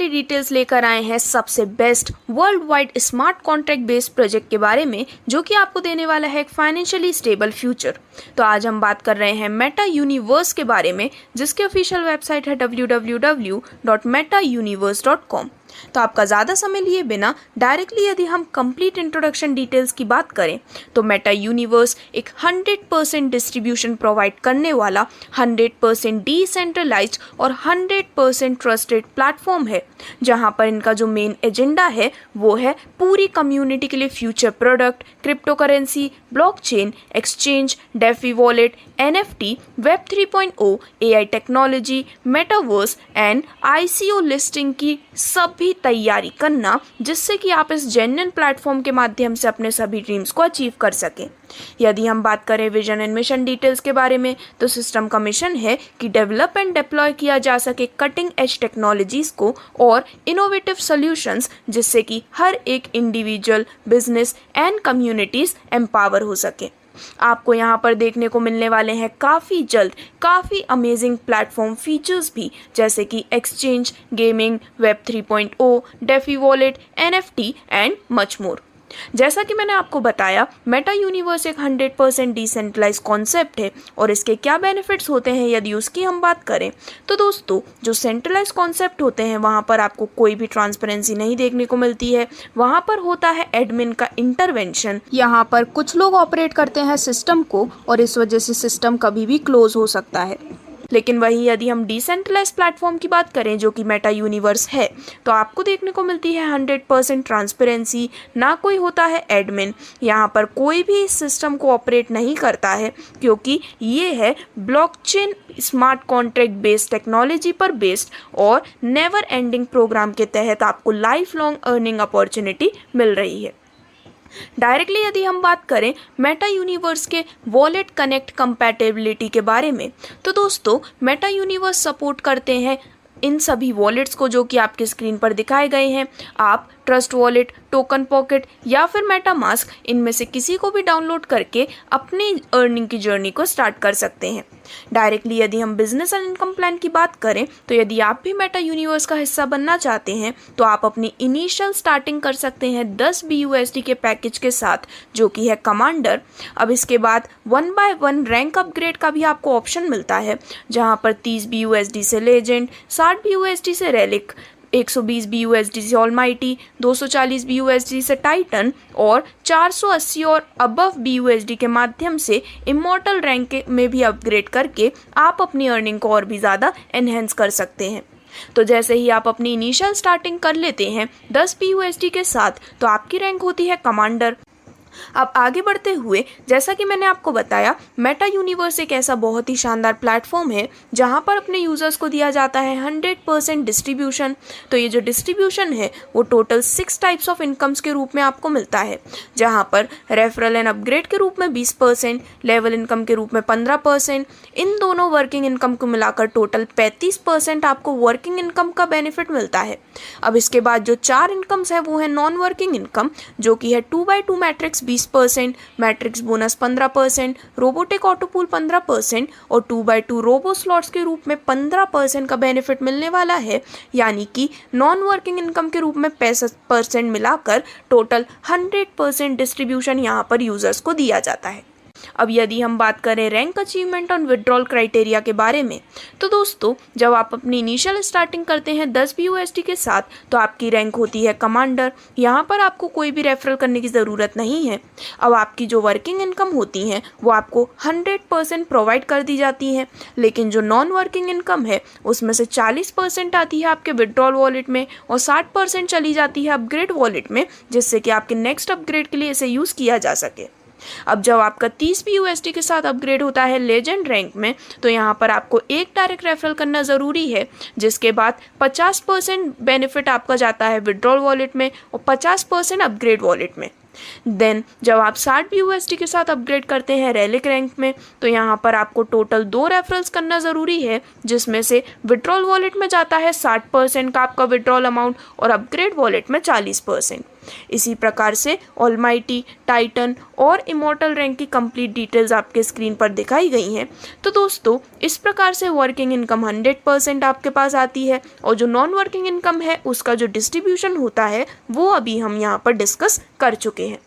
Finally details लेकर आए हैं सबसे best world wide smart contract based project के बारे में, जो कि आपको देने वाला है एक फाइनेंशियली स्टेबल फ्यूचर। तो आज हम बात कर रहे हैं मेटा यूनिवर्स के बारे में, जिसकी ऑफिशियल वेबसाइट है www.metauniverse.com। तो आपका ज़्यादा समय लिए बिना डायरेक्टली यदि हम कंप्लीट इंट्रोडक्शन डिटेल्स की बात करें, तो मेटा यूनिवर्स एक 100% डिस्ट्रीब्यूशन प्रोवाइड करने वाला 100% डिसेंट्रलाइज्ड और 100% ट्रस्टेड प्लेटफॉर्म है, जहां पर इनका जो मेन एजेंडा है वो है पूरी कम्युनिटी के लिए future product, crypto currency, blockchain, exchange, DeFi wallet, NFT, web 3.0, AI technology, metaverse and ICO listing की सभी तैयारी करना, जिससे कि आप इस जेन्युइन प्लेटफॉर्म के माध्यम से अपने सभी ड्रीम्स को अचीव कर सकें। यदि हम बात करें विजन एंड मिशन डिटेल्स के बारे में, तो सिस्टम का मिशन है कि डेवलप एंड डिप्लॉय किया जा सके कटिंग एज टेक्नोलॉजीज को और इनोवेटिव सॉल्यूशंस, जिससे कि हर एक individual, business and communities empower हो सके। आपको यहाँ पर देखने को मिलने वाले हैं काफ़ी जल्द काफ़ी अमेजिंग प्लेटफॉर्म फीचर्स भी, जैसे कि exchange, gaming, web 3.0, DeFi wallet, NFT and much more. जैसा कि मैंने आपको बताया, मेटा यूनिवर्स एक 100% डिसेंट्रलाइज कॉन्सेप्ट है और इसके क्या बेनिफिट्स होते हैं यदि उसकी हम बात करें, तो दोस्तों जो सेंट्रलाइज कॉन्सेप्ट होते हैं वहाँ पर आपको कोई भी ट्रांसपेरेंसी नहीं देखने को मिलती है। वहाँ पर होता है एडमिन का इंटरवेंशन। यहाँ पर कुछ लोग ऑपरेट करते हैं सिस्टम को और इस वजह से सिस्टम कभी भी क्लोज हो सकता है। लेकिन वहीं यदि हम डिसेंट्रलाइज प्लेटफॉर्म की बात करें, जो कि मेटा यूनिवर्स है, तो आपको देखने को मिलती है 100% ट्रांसपेरेंसी। ना कोई होता है एडमिन, यहाँ पर कोई भी इस सिस्टम को ऑपरेट नहीं करता है, क्योंकि ये है blockchain smart contract based technology पर बेस्ड और नेवर एंडिंग प्रोग्राम के तहत आपको लाइफ लॉन्ग अर्निंग अपॉर्चुनिटी मिल रही है। डायरेक्टली यदि हम बात करें मेटा यूनिवर्स के वॉलेट कनेक्ट कंपैटिबिलिटी के बारे में, तो दोस्तों मेटा यूनिवर्स सपोर्ट करते हैं इन सभी वॉलेट्स को जो कि आपकी स्क्रीन पर दिखाए गए हैं। आप ट्रस्ट वॉलेट, टोकन पॉकेट या फिर मेटामास्क, इनमें से किसी को भी डाउनलोड करके अपनी अर्निंग की जर्नी को स्टार्ट कर सकते हैं। डायरेक्टली यदि हम बिजनेस एंड इनकम प्लान की बात करें, तो यदि आप भी मेटा यूनिवर्स का हिस्सा बनना चाहते हैं, तो आप अपनी इनिशियल स्टार्टिंग कर सकते हैं 10 BUSD के पैकेज के साथ, जो कि है कमांडर। अब इसके बाद 1 by 1 रैंक अपग्रेड का भी आपको ऑप्शन मिलता है, जहां पर 30 BUSD से लेजेंड, 60 BUSD से रेलिक, 120 BUSD से ऑलमाइटी, 240 BUSD से टाइटन और 480 और अबव BUSD के माध्यम से इमॉर्टल रैंक में भी अपग्रेड करके आप अपनी अर्निंग को और भी ज़्यादा एनहेंस कर सकते हैं। तो जैसे ही आप अपनी इनिशियल स्टार्टिंग कर लेते हैं 10 BUSD के साथ, तो आपकी रैंक होती है कमांडर। अब आगे बढ़ते हुए, जैसा कि मैंने आपको बताया, मेटा यूनिवर्स एक ऐसा बहुत ही शानदार प्लेटफॉर्म है जहां पर अपने यूजर्स को दिया जाता है 100% डिस्ट्रीब्यूशन। तो ये जो डिस्ट्रीब्यूशन है वो टोटल 6 टाइप्स ऑफ इनकम्स के रूप में आपको मिलता है, जहां पर रेफरल एंड अपग्रेड के रूप में 20%, लेवल इनकम के रूप में 15%, इन दोनों वर्किंग इनकम को मिलाकर टोटल 35% आपको वर्किंग इनकम का बेनिफिट मिलता है। अब इसके बाद जो 4 इनकम्स है वो है नॉन वर्किंग इनकम, जो कि है 2x2 matrix 20%, matrix bonus 15%, robotic autopool 15% और 2x2 रोबो स्लॉट्स के रूप में 15% का बेनिफिट मिलने वाला है। यानी कि नॉन वर्किंग इनकम के रूप में 65% मिलाकर टोटल 100% डिस्ट्रीब्यूशन यहाँ पर यूजर्स को दिया जाता है। अब यदि हम बात करें रैंक अचीवमेंट और विड्रॉल क्राइटेरिया के बारे में, तो दोस्तों जब आप अपनी इनिशियल स्टार्टिंग करते हैं 10 BUSD के साथ, तो आपकी रैंक होती है कमांडर। यहाँ पर आपको कोई भी रेफरल करने की ज़रूरत नहीं है। अब आपकी जो वर्किंग इनकम होती हैं वो आपको 100% प्रोवाइड कर दी जाती हैं, लेकिन जो नॉन वर्किंग इनकम है उसमें से 40% आती है आपके विड्रॉल वॉलेट में और 60% चली जाती है अपग्रेड वॉलेट में, जिससे कि आपके नेक्स्ट अपग्रेड के लिए इसे यूज़ किया जा सके। अब जब आपका 30 BUSD के साथ अपग्रेड होता है लेजेंड रैंक में, तो यहाँ पर आपको एक डायरेक्ट रेफरल करना ज़रूरी है, जिसके बाद 50% बेनिफिट आपका जाता है विड्रॉल वॉलेट में और 50% अपग्रेड वॉलेट में। देन जब आप 60 BUSD के साथ अपग्रेड करते हैं रेलिक रैंक में, तो यहाँ पर आपको टोटल 2 रेफरल्स करना ज़रूरी है, जिसमें से विड्रॉल वॉलेट में जाता है 60% का आपका विड्रॉल अमाउंट और अपग्रेड वॉलेट में 40%। इसी प्रकार से ऑलमाइटी, टाइटन और इमॉर्टल रैंक की कंप्लीट डिटेल्स आपके स्क्रीन पर दिखाई गई हैं। तो दोस्तों इस प्रकार से वर्किंग इनकम 100% आपके पास आती है और जो नॉन वर्किंग इनकम है उसका जो डिस्ट्रीब्यूशन होता है वो अभी हम यहाँ पर डिस्कस कर चुके हैं।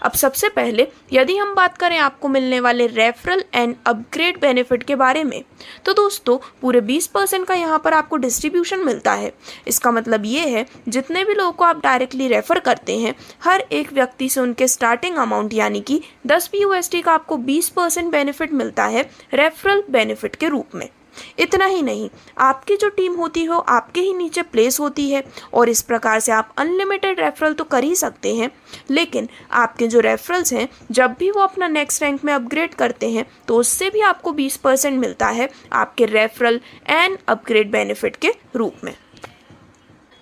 अब सबसे पहले यदि हम बात करें आपको मिलने वाले रेफरल एंड अपग्रेड बेनिफिट के बारे में, तो दोस्तों पूरे 20% का यहाँ पर आपको डिस्ट्रीब्यूशन मिलता है। इसका मतलब ये है जितने भी लोगों को आप डायरेक्टली रेफर करते हैं, हर एक व्यक्ति से उनके स्टार्टिंग अमाउंट यानी कि 10 BUSD का आपको 20% बेनिफिट मिलता है रेफरल बेनिफिट के रूप में। इतना ही नहीं, आपकी जो टीम होती हो आपके ही नीचे प्लेस होती है और इस प्रकार से आप अनलिमिटेड रेफरल तो कर ही सकते हैं, लेकिन आपके जो रेफरल्स हैं जब भी वो अपना नेक्स्ट रैंक में अपग्रेड करते हैं तो उससे भी आपको 20% मिलता है आपके रेफरल एंड अपग्रेड बेनिफिट के रूप में।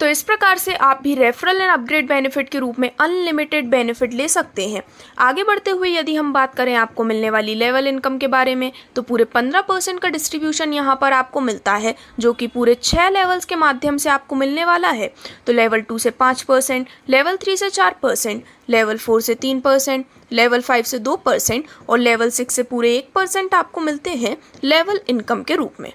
तो इस प्रकार से आप भी रेफरल एंड अपग्रेड बेनिफिट के रूप में अनलिमिटेड बेनिफिट ले सकते हैं। आगे बढ़ते हुए यदि हम बात करें आपको मिलने वाली लेवल इनकम के बारे में, तो पूरे 15% का डिस्ट्रीब्यूशन यहाँ पर आपको मिलता है, जो कि पूरे 6 लेवल्स के माध्यम से आपको मिलने वाला है। तो लेवल 2 से 5%, लेवल 3 से 4%, लेवल 4 से 3%, लेवल 5 से 2% और लेवल 6 से पूरे 1% आपको मिलते हैं लेवल इनकम के रूप में।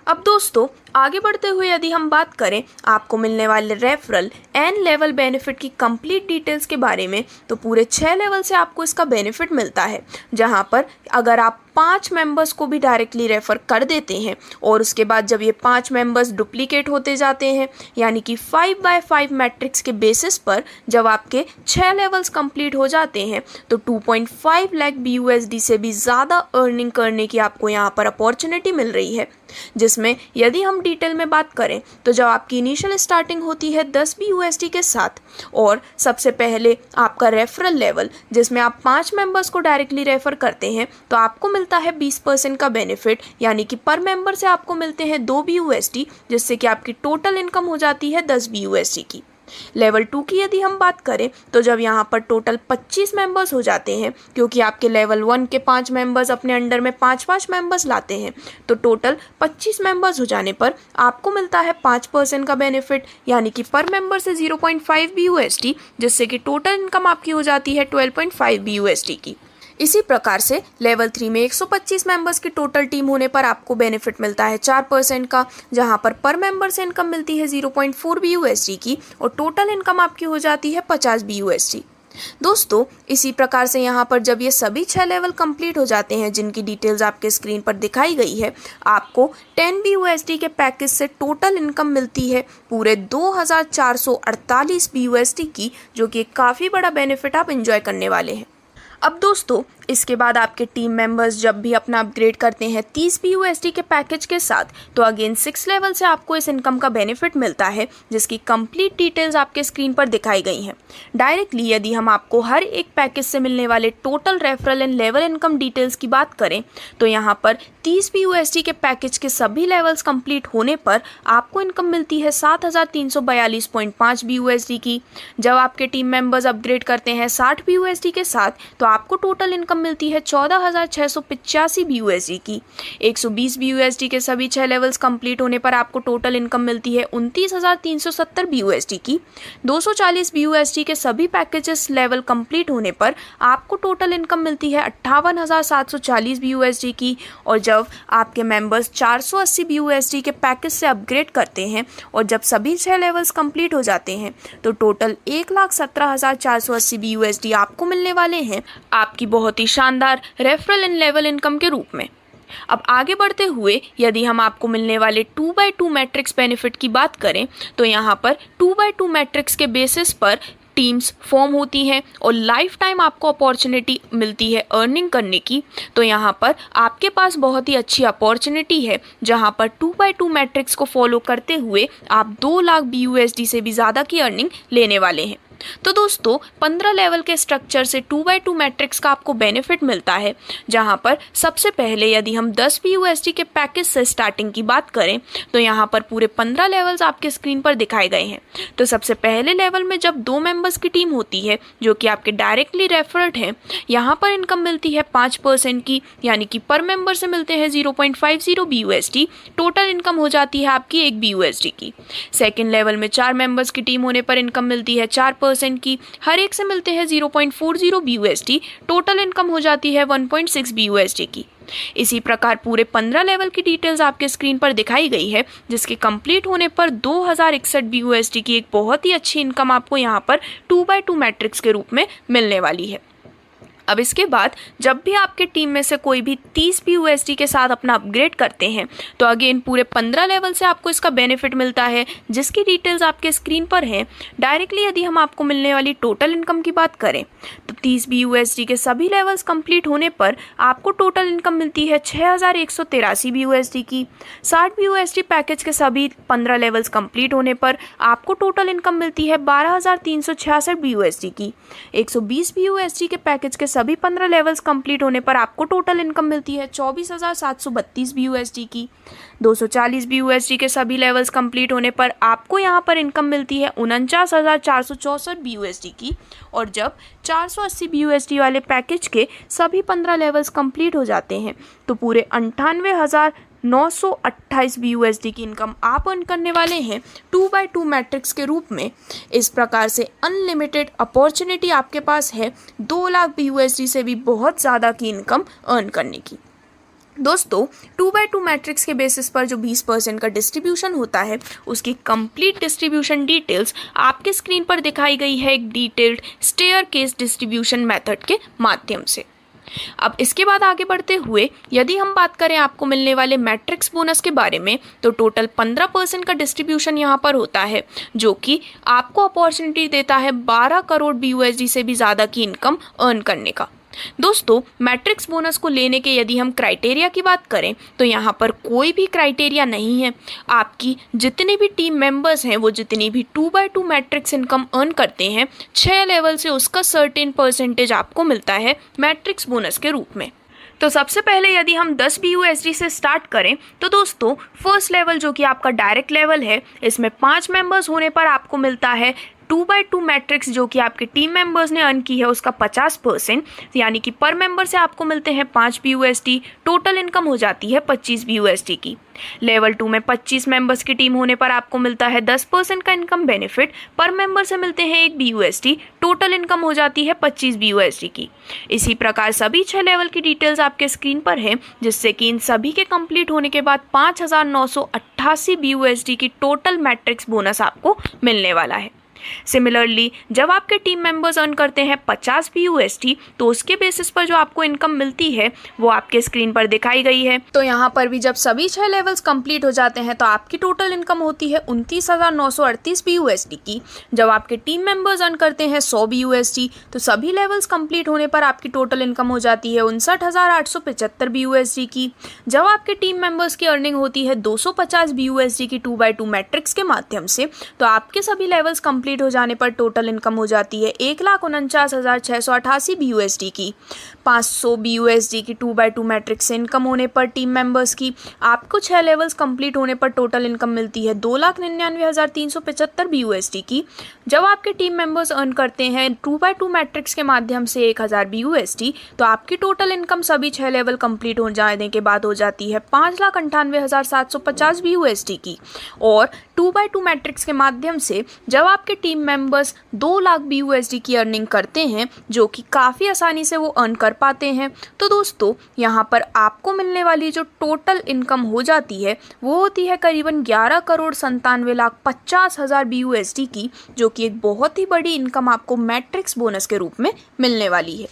अब दोस्तों आगे बढ़ते हुए यदि हम बात करें आपको मिलने वाले रेफरल एंड लेवल बेनिफिट की कंप्लीट डिटेल्स के बारे में, तो पूरे 6 लेवल से आपको इसका बेनिफिट मिलता है, जहां पर अगर आप 5 मेंबर्स को भी डायरेक्टली रेफर कर देते हैं और उसके बाद जब ये 5 मेंबर्स डुप्लीकेट होते जाते हैं यानी कि 5x5 मैट्रिक्स के बेसिस पर जब आपके 6 लेवल्स कंप्लीट हो जाते हैं तो 2.5 लाख BUSD से भी ज़्यादा अर्निंग करने की आपको यहाँ पर अपॉर्चुनिटी मिल रही है। जिसमें यदि हम डिटेल में बात करें तो जब आपकी इनिशियल स्टार्टिंग होती है 10 BUSD के साथ और सबसे पहले आपका रेफरल लेवल जिसमें आप 5 मेंबर्स को डायरेक्टली रेफर करते हैं तो आपको मिलता है 20% का बेनिफिट, यानी कि पर मेंबर से आपको मिलते हैं 2 BUSD, जिससे कि आपकी टोटल इनकम हो जाती है 10 BUSD की। लेवल 2 की यदि हम बात करें तो जब यहाँ पर टोटल 25 मेंबर्स हो जाते हैं, क्योंकि आपके लेवल 1 के 5 मेंबर्स अपने अंडर में 5-5 मेंबर्स लाते हैं, तो टोटल 25 मेंबर्स हो जाने पर आपको मिलता है 5% का बेनिफिट, यानी कि पर मेंबर से 0.5 BUSD, जिससे कि टोटल इनकम आपकी हो जाती है 12.5 BUSD की। इसी प्रकार से लेवल 3 में 125 मेंबर्स की टोटल टीम होने पर आपको बेनिफिट मिलता है 4% का, जहां पर मेंबर से इनकम मिलती है 0.4 BUSD की और टोटल इनकम आपकी हो जाती है 50 BUSD। दोस्तों इसी प्रकार से यहाँ पर जब ये सभी 6 लेवल कंप्लीट हो जाते हैं जिनकी डिटेल्स आपके स्क्रीन पर दिखाई गई है, आपको 10 BUSD के पैकेज से टोटल इनकम मिलती है पूरे 2448 BUSD की, जो कि काफ़ी बड़ा बेनिफिट आप इंजॉय करने वाले हैं। अब दोस्तों इसके बाद आपके टीम मेंबर्स जब भी अपना अपग्रेड करते हैं 30 BUSD के पैकेज के साथ, तो अगेन 6 लेवल से आपको इस इनकम का बेनिफिट मिलता है, जिसकी कंप्लीट डिटेल्स आपके स्क्रीन पर दिखाई गई हैं। डायरेक्टली यदि हम आपको हर एक पैकेज से मिलने वाले total referral and level income details की बात करें तो यहाँ पर 30 BUSD के पैकेज के सभी लेवल्स कंप्लीट होने पर आपको इनकम मिलती है 7342.5 BUSD की। जब आपके टीम मेंबर्स अपग्रेड करते हैं 60 BUSD के साथ तो आपको टोटल इनकम मिलती है 14,685 BUSD की। 120 BUSD के सभी 6 लेवल्स कंप्लीट होने पर आपको टोटल इनकम मिलती है 29,370 BUSD की। 240 BUSD के सभी पैकेजेस लेवल कंप्लीट होने पर आपको टोटल इनकम मिलती है 58,740 BUSD की। और जब आपके मेंबर्स 480 BUSD के पैकेज से अपग्रेड करते हैं और जब सभी 6 लेवल्स कंप्लीट हो जाते हैं तो टोटल 1,17,480 BUSD आपको मिलने वाले हैं आपकी बहुत ही शानदार रेफरल एंड लेवल इनकम के रूप में। अब आगे बढ़ते हुए यदि हम आपको मिलने वाले 2x2 मैट्रिक्स बेनिफिट की बात करें तो यहाँ पर 2x2 मैट्रिक्स के बेसिस पर टीम्स फॉर्म होती हैं और लाइफ टाइम आपको अपॉर्चुनिटी मिलती है अर्निंग करने की। तो यहाँ पर आपके पास बहुत ही अच्छी अपॉर्चुनिटी है जहाँ पर 2x2 मैट्रिक्स को फॉलो करते हुए आप 2 लाख BUSD से भी ज़्यादा की अर्निंग लेने वाले हैं। तो दोस्तों 15 लेवल के स्ट्रक्चर से 2x2 मैट्रिक्स का आपको बेनिफिट मिलता है, जहां पर सबसे पहले यदि हम 10 BUSD के पैकेज से स्टार्टिंग की बात करें तो यहां पर पूरे 15 लेवल्स आपके स्क्रीन पर दिखाए गए हैं। तो सबसे पहले लेवल में जब 2 मेंबर्स की टीम होती है जो कि आपके डायरेक्टली रेफर्ड हैं, यहाँ पर इनकम मिलती है 5% की, यानी कि पर मेंबर से मिलते हैं 0.50 BUSD। टोटल इनकम हो जाती है आपकी 1 BUSD की। सेकेंड लेवल में 4 मेंबर्स की टीम होने पर इनकम मिलती है 4% 10% की, हर एक से मिलते हैं 0.40 BUSD, टोटल इनकम हो जाती है 1.6 BUSD की। इसी प्रकार पूरे 15 लेवल की डिटेल्स आपके स्क्रीन पर दिखाई गई है, जिसके कंप्लीट होने पर 2061 BUSD की एक बहुत ही अच्छी इनकम आपको यहाँ पर 2x2 मैट्रिक्स के रूप में मिलने वाली है। अब इसके बाद जब भी आपके टीम में से कोई भी 30 BUSD के साथ अपना अपग्रेड करते हैं तो अगेन पूरे 15 लेवल से आपको इसका बेनिफिट मिलता है, जिसकी डिटेल्स आपके स्क्रीन पर है। डायरेक्टली यदि हम आपको मिलने वाली टोटल इनकम की बात करें तो 30 BUSD के सभी लेवल्स कंप्लीट होने पर आपको टोटल इनकम मिलती है 6183 BUSD की। 60 BUSD पैकेज के सभी 15 लेवल्स कंप्लीट होने पर आपको टोटल इनकम मिलती है 12366 BUSD की। 120 BUSD के पैकेज के सभी 15 लेवल्स कंप्लीट होने पर आपको टोटल इनकम मिलती है 24732 BUSD की। 240 BUSD के सभी लेवल्स कंप्लीट होने पर आपको यहाँ पर इनकम मिलती है 49464 BUSD की। और जब 480 BUSD वाले पैकेज के सभी 15 लेवल्स कंप्लीट हो जाते हैं तो पूरे 98,928 BUSD की इनकम आप अर्न करने वाले हैं 2x2 मैट्रिक्स के रूप में। इस प्रकार से अनलिमिटेड अपॉर्चुनिटी आपके पास है 2 लाख BUSD से भी बहुत ज़्यादा की इनकम अर्न करने की। दोस्तों 2x2 मैट्रिक्स के बेसिस पर जो 20% का डिस्ट्रीब्यूशन होता है उसकी कंप्लीट डिस्ट्रीब्यूशन डिटेल्स आपके स्क्रीन पर दिखाई गई है एक डिटेल्ड स्टेयरकेस डिस्ट्रीब्यूशन मेथड के माध्यम से। अब इसके बाद आगे बढ़ते हुए यदि हम बात करें आपको मिलने वाले मैट्रिक्स बोनस के बारे में तो टोटल 15% का डिस्ट्रीब्यूशन यहाँ पर होता है, जो कि आपको अपॉर्चुनिटी देता है 12 करोड़ BUSD से भी ज़्यादा की इनकम अर्न करने का। दोस्तों मैट्रिक्स बोनस को लेने के यदि हम क्राइटेरिया की बात करें तो यहाँ पर कोई भी क्राइटेरिया नहीं है। आपकी जितने भी टीम मेंबर्स हैं वो जितनी भी 2x2 मैट्रिक्स इनकम अर्न करते हैं 6 लेवल से उसका सर्टेन परसेंटेज आपको मिलता है मैट्रिक्स बोनस के रूप में। तो सबसे पहले यदि हम 10 BUSD से स्टार्ट करें तो दोस्तों फर्स्ट लेवल जो कि आपका डायरेक्ट लेवल है, इसमें 5 मेंबर्स होने पर आपको मिलता है 2x2 मैट्रिक्स जो कि आपके टीम मेंबर्स ने अर्न की है उसका 50%, यानी कि पर मेंबर से आपको मिलते हैं 5 BUSD। टोटल इनकम हो जाती है 25 BUSD की। लेवल 2 में 25 मेंबर्स की टीम होने पर आपको मिलता है 10% का इनकम बेनिफिट, पर मेंबर से मिलते हैं 1 BUSD। टोटल इनकम हो जाती है 25 BUSD की। इसी प्रकार सभी 6 लेवल की डिटेल्स आपके स्क्रीन पर है, जिससे कि इन सभी के कंप्लीट होने के बाद 5988 BUSD की टोटल मैट्रिक्स बोनस आपको मिलने वाला है। सिमिलरली जब आपके टीम मेंबर्स अर्न करते हैं 50 BUSD तो उसके बेसिस पर जो आपको इनकम मिलती है वो आपके स्क्रीन पर दिखाई गई है। तो यहाँ पर भी जब सभी 6 लेवल्स कंप्लीट हो जाते हैं तो आपकी टोटल इनकम होती है 29,938 BUSD की। जब आपके टीम मेंबर्स अर्न करते हैं 100 BUSD तो सभी लेवल्स कंप्लीट होने पर आपकी टोटल इनकम हो जाती है 59,875 BUSD की। जब आपके टीम मेंबर्स की अर्निंग होती है 250 BUSD की 2x2 मैट्रिक्स के माध्यम से तो आपके सभी लेवल्स कंप्लीट हो जाने पर टोटल इनकम हो जाती है 1,49,688 BUSD की। 500 BUSD की 2x2 मैट्रिक्स से इनकम होने पर टीम मेंबर्स की आपको 6 लेवल्स कंप्लीट होने पर टोटल इनकम मिलती है 2,99,375 BUSD की। जब आपके टीम मेंबर्स अर्न करते हैं 2x2 मैट्रिक्स के माध्यम से 1000 BUSD तो आपकी टोटल इनकम सभी 6 लेवल कंप्लीट हो जाने के बाद हो जाती है 5,98,750 BUSD की। और 2x2 मैट्रिक्स के माध्यम से जब आपके टीम मेंबर्स 2 लाख BUSD की अर्निंग करते हैं, जो कि काफ़ी आसानी से वो अर्न कर पाते हैं, तो दोस्तों यहाँ पर आपको मिलने वाली जो टोटल इनकम हो जाती है वो होती है करीबन 11,97,50,000 BUSD की, जो कि एक बहुत ही बड़ी इनकम आपको मैट्रिक्स बोनस के रूप में मिलने वाली है।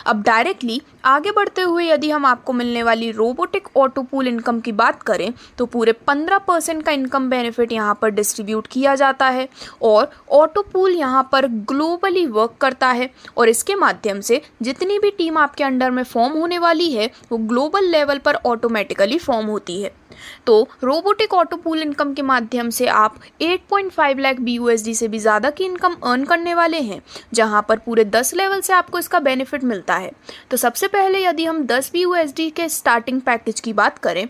अब डायरेक्टली आगे बढ़ते हुए यदि हम आपको मिलने वाली रोबोटिक ऑटो पूल इनकम की बात करें तो पूरे 15% का इनकम बेनिफिट यहाँ पर डिस्ट्रीब्यूट किया जाता है। और ऑटो पूल यहाँ पर ग्लोबली वर्क करता है और इसके माध्यम से जितनी भी टीम आपके अंडर में फॉर्म होने वाली है वो ग्लोबल लेवल पर ऑटोमेटिकली फॉर्म होती है। तो रोबोटिक ऑटो पूल इनकम के माध्यम से आप 8.5 लाख BUSD से भी ज़्यादा की इनकम अर्न करने वाले हैं, जहां पर पूरे 10 लेवल से आपको इसका बेनिफिट मिलता है। तो सबसे पहले यदि हम 10 BUSD के स्टार्टिंग पैकेज की बात करें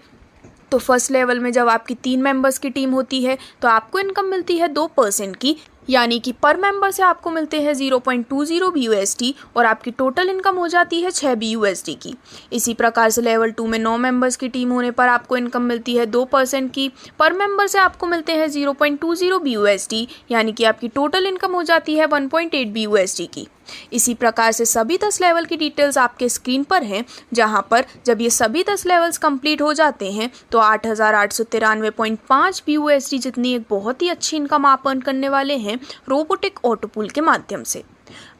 तो फर्स्ट लेवल में जब आपकी 3 मेंबर्स की टीम होती है तो आपको इनकम मिलती है 2% की यानी कि पर मेंबर से आपको मिलते हैं 0.20 BUSD और आपकी टोटल इनकम हो जाती है 6 BUSD की। इसी प्रकार से लेवल 2 में 9 मेंबर्स की टीम होने पर आपको इनकम मिलती है 2% की। पर मेंबर से आपको मिलते हैं 0.20 BUSD, यानी कि आपकी टोटल इनकम हो जाती है 1.8 BUSD की। इसी प्रकार से सभी 10 लेवल की डिटेल्स आपके स्क्रीन पर हैं, जहां पर जब ये सभी 10 लेवल्स कंप्लीट हो जाते हैं तो 8,893.5 BUSD जितनी एक बहुत ही अच्छी इनकम आप अर्न करने वाले हैं रोबोटिक ऑटोपूल के माध्यम से।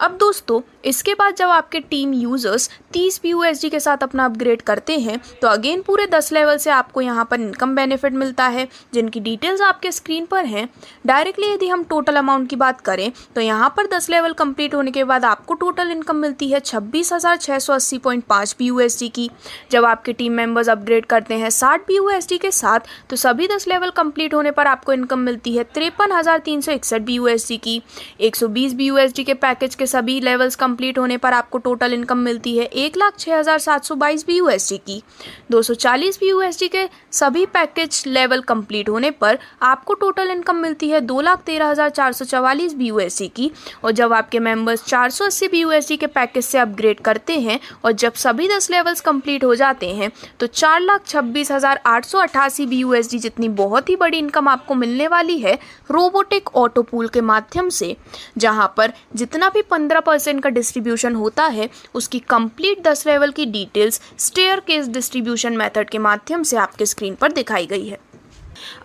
अब दोस्तों, इसके बाद जब आपके टीम यूजर्स 30 BUSD के साथ अपना अपग्रेड करते हैं तो अगेन पूरे 10 लेवल से आपको यहाँ पर इनकम बेनिफिट मिलता है, जिनकी डिटेल्स आपके स्क्रीन पर हैं। डायरेक्टली यदि हम टोटल अमाउंट की बात करें तो यहाँ पर 10 लेवल कंप्लीट होने के बाद आपको टोटल इनकम मिलती है 26,680.5 BUSD की। जब आपके टीम मेंबर्स अपग्रेड करते हैं 60 BUSD के साथ तो सभी 10 लेवल कंप्लीट होने पर आपको इनकम मिलती है 53,361 BUSD की। 120 BUSD के पैकेज के सभी लेवल्स कंप्लीट होने पर आपको टोटल इनकम मिलती है 1,06,722 BUSD की। 240 BUSD के सभी पैकेज लेवल कंप्लीट होने पर आपको टोटल इनकम मिलती है 2,13,444 BUSD की। और जब आपके मेंबर्स 480 BUSD के पैकेज से अपग्रेड करते हैं और जब सभी 10 लेवल्स कंप्लीट हो जाते हैं तो 4,26,888 BUSD जितनी बहुत ही बड़ी इनकम आपको मिलने वाली है रोबोटिक ऑटोपूल के माध्यम से, जहां पर जितना भी 15% का डिस्ट्रीब्यूशन होता है उसकी कंप्लीट 10 लेवल की डिटेल्स स्टेयरकेस डिस्ट्रीब्यूशन मेथड के माध्यम से आपके स्क्रीन पर दिखाई गई है।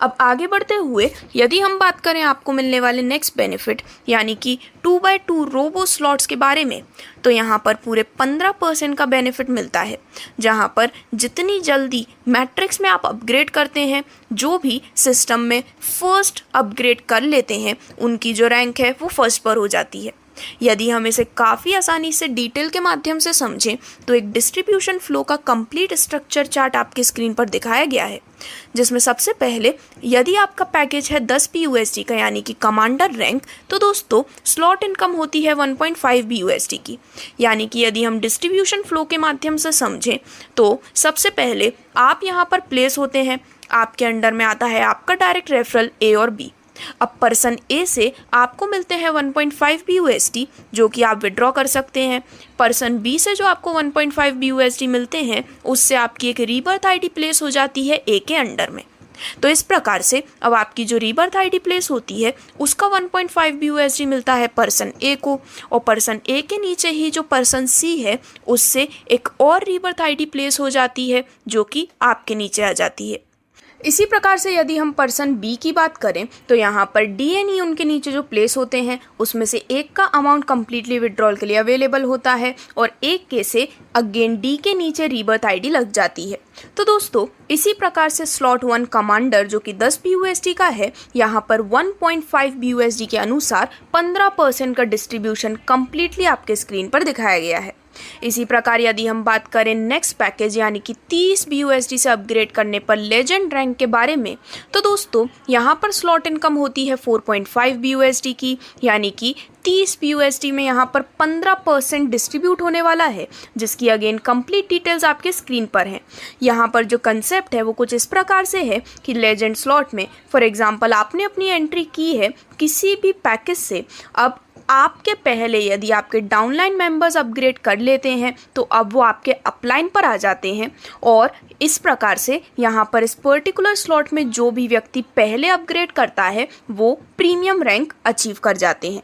अब आगे बढ़ते हुए यदि हम बात करें आपको मिलने वाले नेक्स्ट बेनिफिट यानी कि 2x2 रोबो स्लॉट्स के बारे में, तो यहाँ पर पूरे 15% का बेनिफिट मिलता है, जहाँ पर जितनी जल्दी मैट्रिक्स में आप अपग्रेड करते हैं, जो भी सिस्टम में फर्स्ट अपग्रेड कर लेते हैं उनकी जो रैंक है वो फर्स्ट पर हो जाती है। यदि हम इसे काफ़ी आसानी से डिटेल के माध्यम से समझें तो एक डिस्ट्रीब्यूशन फ्लो का कंप्लीट स्ट्रक्चर चार्ट आपके स्क्रीन पर दिखाया गया है, जिसमें सबसे पहले यदि आपका पैकेज है 10 BUSD का यानी कि कमांडर रैंक, तो दोस्तों स्लॉट इनकम होती है 1.5 BUSD की। यानी कि यदि हम डिस्ट्रीब्यूशन फ्लो के माध्यम से समझें तो सबसे पहले आप यहाँ पर प्लेस होते हैं, आपके अंडर में आता है आपका डायरेक्ट रेफरल A और B। अब पर्सन ए से आपको मिलते हैं 1.5 BUSD जो कि आप विड्रॉ कर सकते हैं। पर्सन बी से जो आपको 1.5 BUSD मिलते हैं उससे आपकी एक रीबर्थ आईडी प्लेस हो जाती है ए के अंडर में। तो इस प्रकार से अब आपकी जो रीबर्थ आईडी प्लेस होती है उसका 1.5 BUSD मिलता है पर्सन ए को, और पर्सन ए के नीचे ही जो पर्सन सी है उससे एक और रीबर्थ आईडी प्लेस हो जाती है जो कि आपके नीचे आ जाती है। इसी प्रकार से यदि हम पर्सन बी की बात करें तो यहाँ पर DNE उनके नीचे जो प्लेस होते हैं उसमें से एक का अमाउंट कम्प्लीटली विड्रॉल के लिए अवेलेबल होता है और एक के से अगेन डी के नीचे रीबर्थ आईडी लग जाती है। तो दोस्तों इसी प्रकार से स्लॉट 1 कमांडर जो कि 10 BUSD का है, यहाँ पर 1.5 BUSD के अनुसार 15% का डिस्ट्रीब्यूशन कम्प्लीटली आपके स्क्रीन पर दिखाया गया है। इसी प्रकार यदि हम बात करें नेक्स्ट पैकेज यानी कि 30 BUSD से अपग्रेड करने पर लेजेंड रैंक के बारे में, तो दोस्तों यहाँ पर स्लॉट इनकम होती है 4.5 BUSD की। यानी कि 30 BUSD में यहाँ पर 15% डिस्ट्रीब्यूट होने वाला है, जिसकी अगेन कंप्लीट डिटेल्स आपके स्क्रीन पर हैं। यहाँ पर जो कंसेप्ट है वो कुछ इस प्रकार से है कि लेजेंड स्लॉट में फॉर एग्जांपल आपने अपनी एंट्री की है किसी भी पैकेज से, अब आपके पहले यदि आपके डाउनलाइन मेंबर्स अपग्रेड कर लेते हैं तो अब वो आपके अपलाइन पर आ जाते हैं, और इस प्रकार से यहाँ पर इस पर्टिकुलर स्लॉट में जो भी व्यक्ति पहले अपग्रेड करता है वो प्रीमियम रैंक अचीव कर जाते हैं।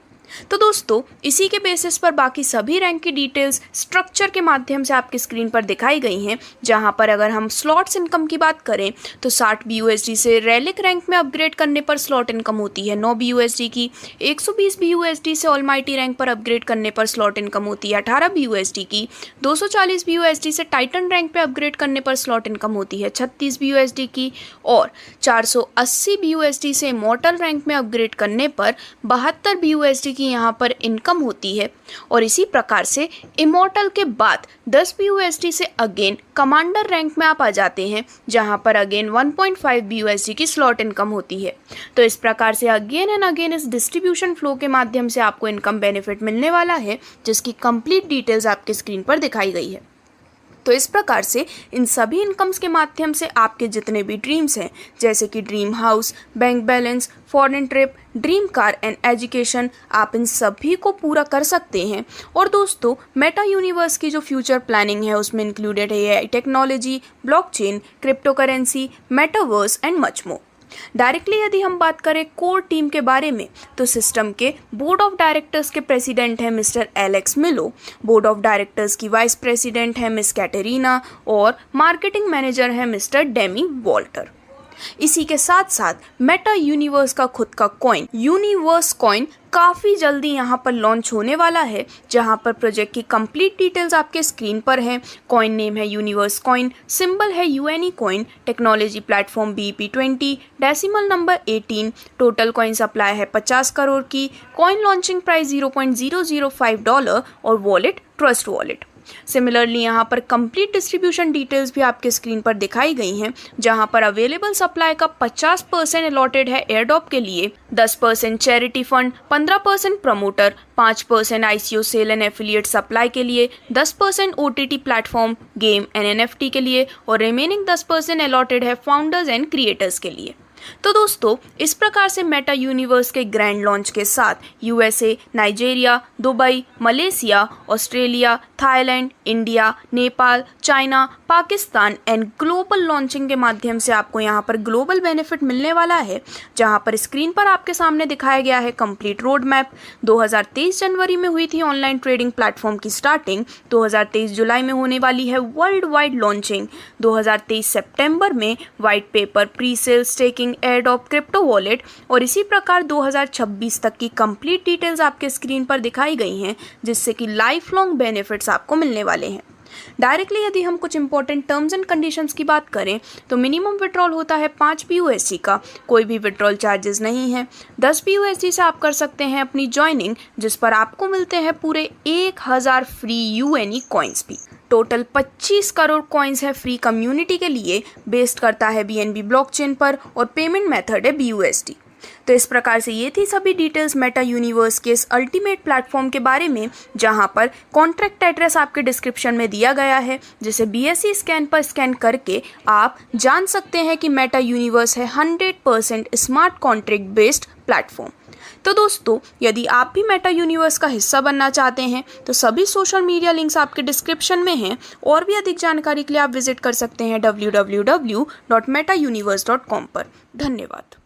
तो दोस्तों इसी के बेसिस पर बाकी सभी रैंक की डिटेल्स स्ट्रक्चर के माध्यम से आपकी स्क्रीन पर दिखाई गई हैं, जहां पर अगर हम स्लॉट्स इनकम की बात करें तो 60 BUSD से रेलिक रैंक में अपग्रेड करने पर स्लॉट इनकम होती है 9 BUSD की। 120 BUSD से ऑलमाइटी रैंक पर अपग्रेड करने पर स्लॉट इनकम होती है 18 BUSD की। 240 BUSD से टाइटन रैंक पे अपग्रेड करने पर स्लॉट इनकम होती है 36 BUSD की, और 480 BUSD से इमॉर्टल रैंक में अपग्रेड करने पर 72 BUSD की यहाँ पर इनकम होती है। और इसी प्रकार से इमॉर्टल के बाद 10 BUSD से अगेन कमांडर रैंक में आप आ जाते हैं, जहाँ पर अगेन 1.5 BUSD की स्लॉट इनकम होती है। तो इस प्रकार से अगेन एंड अगेन इस डिस्ट्रीब्यूशन फ्लो के माध्यम से आपको इनकम बेनिफिट मिलने वाला है, जिसकी कंप्लीट डिटेल्स आपके स्क्रीन पर दिखाई गई है। तो इस प्रकार से इन सभी इनकम्स के माध्यम से आपके जितने भी ड्रीम्स हैं, जैसे कि dream house, bank balance, foreign trip, dream car and education, आप इन सभी को पूरा कर सकते हैं। और दोस्तों, मेटा यूनिवर्स की जो फ्यूचर प्लानिंग है उसमें इंक्लूडेड है AI technology, blockchain, crypto currency, metaverse and much more. Directly यदि हम बात करें कोर टीम के बारे में, तो सिस्टम के बोर्ड ऑफ डायरेक्टर्स के प्रेसिडेंट हैं मिस्टर एलेक्स मिलो, बोर्ड ऑफ डायरेक्टर्स की वाइस प्रेसिडेंट है मिस कैटेरिना और मार्केटिंग मैनेजर है मिस्टर डेमी वॉल्टर। इसी के साथ साथ मेटा यूनिवर्स का खुद का कॉइन यूनिवर्स कॉइन काफ़ी जल्दी यहाँ पर लॉन्च होने वाला है, जहाँ पर प्रोजेक्ट की कंप्लीट डिटेल्स आपके स्क्रीन पर हैं। कॉइन नेम है यूनिवर्स कॉइन, सिंबल है UNE coin, technology platform BEP20, decimal number 18, total coin supply है 50 करोड़ की, कॉइन लॉन्चिंग प्राइस $0.005 और वॉलेट ट्रस्ट वॉलेट। सिमिलरली यहाँ पर कंप्लीट डिस्ट्रीब्यूशन डिटेल्स भी आपके स्क्रीन पर दिखाई गई हैं, जहाँ पर अवेलेबल सप्लाई का 50% अलॉटेड है एयरड्रॉप के लिए, 10% charity fund, 15% promoter, 5% ICO sale and affiliate supply के लिए, 10% OTT platform, game and NFT के लिए और रिमेनिंग 10% अलॉटेड है फाउंडर्स एंड क्रिएटर्स के लिए। तो दोस्तों, इस प्रकार से मेटा यूनिवर्स के ग्रैंड लॉन्च के साथ USA, Nigeria, Dubai, Malaysia, Australia, Thailand, India, Nepal, China, Pakistan and global launching के माध्यम से आपको यहाँ पर ग्लोबल बेनिफिट मिलने वाला है, जहाँ पर स्क्रीन पर आपके सामने दिखाया गया है कंप्लीट रोड मैप। 2023 जनवरी में हुई थी ऑनलाइन ट्रेडिंग प्लेटफॉर्म की स्टार्टिंग, 2023 जुलाई में होने वाली है वर्ल्ड वाइड लॉन्चिंग, 2023 सितंबर में white paper, pre sale, staking, airdrop, crypto wallet और इसी प्रकार 2026 तक की कंप्लीट डिटेल्स आपके स्क्रीन पर दिखाई गई हैं, जिससे कि लाइफ लॉन्ग बेनिफिट्स आपको मिलने वाले हैं। डायरेक्टली यदि हम कुछ इंपॉर्टेंट टर्म्स एंड कंडीशंस की बात करें, तो मिनिमम विड्रॉल होता है 5 PUSD का, कोई भी विड्रॉल चार्जेस नहीं है। 10 PUSD से आप कर सकते हैं अपनी ज्वाइनिंग, जिस पर आपको मिलते हैं पूरे 1000 फ्री UNE कॉइन्स भी। टोटल 25 करोड़ कॉइन्स है फ्री कम्युनिटी के लिए, बेस्ड करता है BNB ब्लॉकचेन पर और पेमेंट मेथड है BUSD। तो इस प्रकार से ये थी सभी डिटेल्स मेटा यूनिवर्स के इस अल्टीमेट प्लेटफॉर्म के बारे में, जहां पर कॉन्ट्रैक्ट एड्रेस आपके डिस्क्रिप्शन में दिया गया है, जिसे BSE स्कैन पर स्कैन करके आप जान सकते हैं कि मेटा यूनिवर्स है 100% स्मार्ट कॉन्ट्रैक्ट बेस्ड प्लेटफॉर्म। तो दोस्तों, यदि आप भी मेटा यूनिवर्स का हिस्सा बनना चाहते हैं तो सभी सोशल मीडिया लिंक्स आपके डिस्क्रिप्शन में हैं, और भी अधिक जानकारी के लिए आप विजिट कर सकते हैं www.metauniverse.com पर। धन्यवाद।